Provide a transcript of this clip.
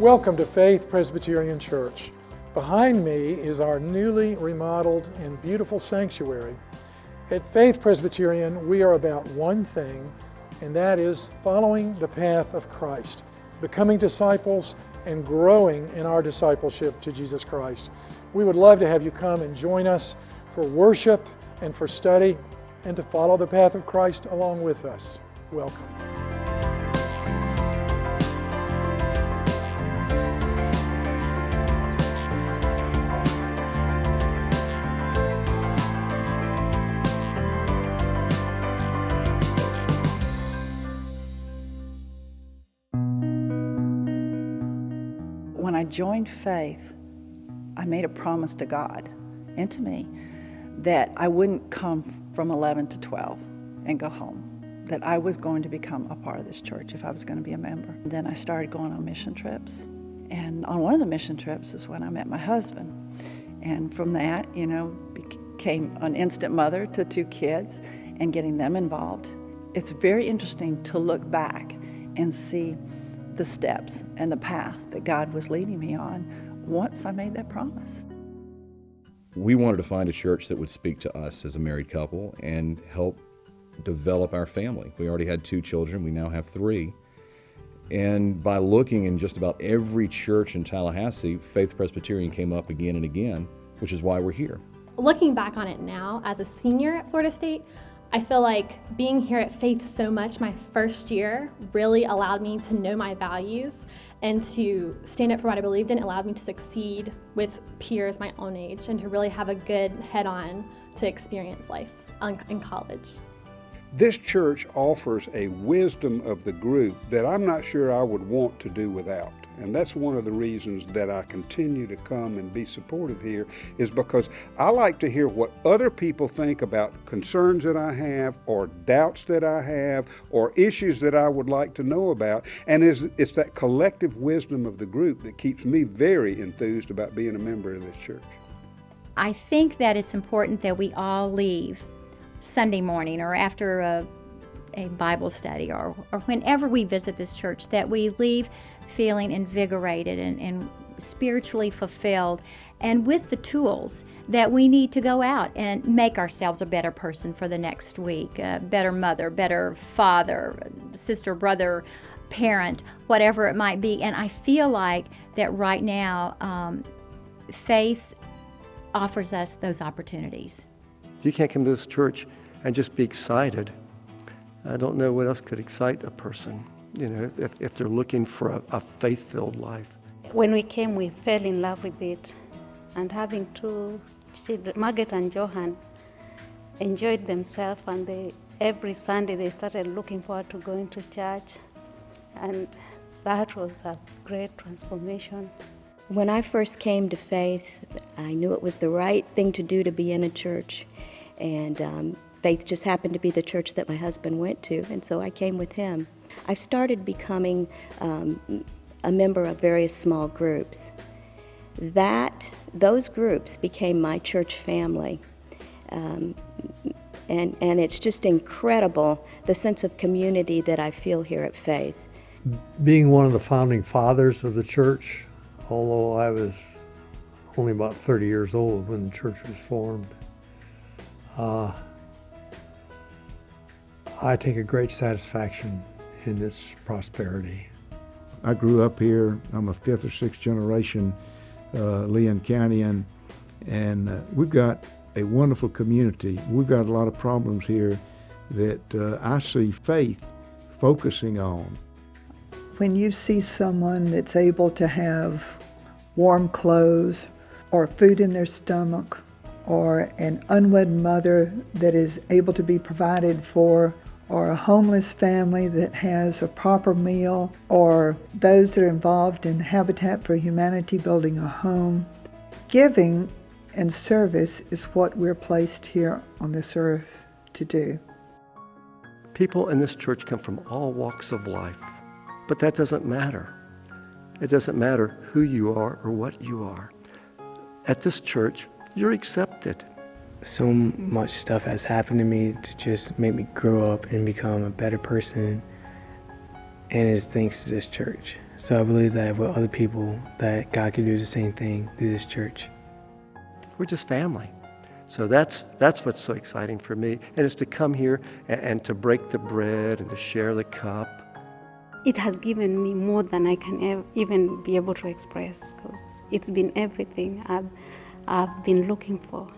Welcome to Faith Presbyterian Church. Behind me is our newly remodeled and beautiful sanctuary. At Faith Presbyterian, we are about one thing, and that is following the path of Christ, becoming disciples and growing in our discipleship to Jesus Christ. We would love to have you come and join us for worship and for study and to follow the path of Christ along with us. Welcome. When I joined Faith, I made a promise to God and to me that I wouldn't come from 11 to 12 and go home, that I was going to become a part of this church if I was going to be a member. Then I started going on mission trips, and on one of the mission trips is when I met my husband. And from that, became an instant mother to 2 kids and getting them involved. It's very interesting to look back and see the steps and the path that God was leading me on once I made that promise. We wanted to find a church that would speak to us as a married couple and help develop our family. We already had 2 children, we now have 3. And by looking in just about every church in Tallahassee, Faith Presbyterian came up again and again, which is why we're here. Looking back on it now, as a senior at Florida State, I feel like being here at Faith so much my first year really allowed me to know my values and to stand up for what I believed in. It allowed me to succeed with peers my own age and to really have a good head-on to experience life in college. This church offers a wisdom of the group that I'm not sure I would want to do without. And that's one of the reasons that I continue to come and be supportive here, is because I like to hear what other people think about concerns that I have, or doubts that I have, or issues that I would like to know about. And it's that collective wisdom of the group that keeps me very enthused about being a member of this church. I think that it's important that we all leave Sunday morning or after a Bible study or whenever we visit this church, that we leave feeling invigorated and spiritually fulfilled, and with the tools that we need to go out and make ourselves a better person for the next week, a better mother, better father, sister, brother, parent, whatever it might be. And I feel like that right now, Faith offers us those opportunities. You can't come to this church and just be excited. I don't know what else could excite a person, if they're looking for a faith-filled life. When we came, we fell in love with it. And having 2 children, Margaret and Johan, enjoyed themselves, and every Sunday they started looking forward to going to church. And that was a great transformation. When I first came to Faith, I knew it was the right thing to do to be in a church. And Faith just happened to be the church that my husband went to, and so I came with him. I started becoming a member of various small groups. Those groups became my church family. And it's just incredible, the sense of community that I feel here at Faith. Being one of the founding fathers of the church, although I was only about 30 years old when the church was formed, I take a great satisfaction in its prosperity. I grew up here. I'm a 5th or 6th generation Leon County, and we've got a wonderful community. We've got a lot of problems here that I see Faith focusing on. When you see someone that's able to have warm clothes or food in their stomach, or an unwed mother that is able to be provided for, or a homeless family that has a proper meal, or those that are involved in Habitat for Humanity building a home. Giving and service is what we're placed here on this earth to do. People in this church come from all walks of life, but that doesn't matter. It doesn't matter who you are or what you are. At this church, you're accepted. So much stuff has happened to me to just make me grow up and become a better person, and it's thanks to this church. So I believe that with other people, that God can do the same thing through this church. We're just family. So that's what's so exciting for me. And it's to come here and to break the bread and to share the cup. It has given me more than I can even be able to express, because it's been everything I've been looking for.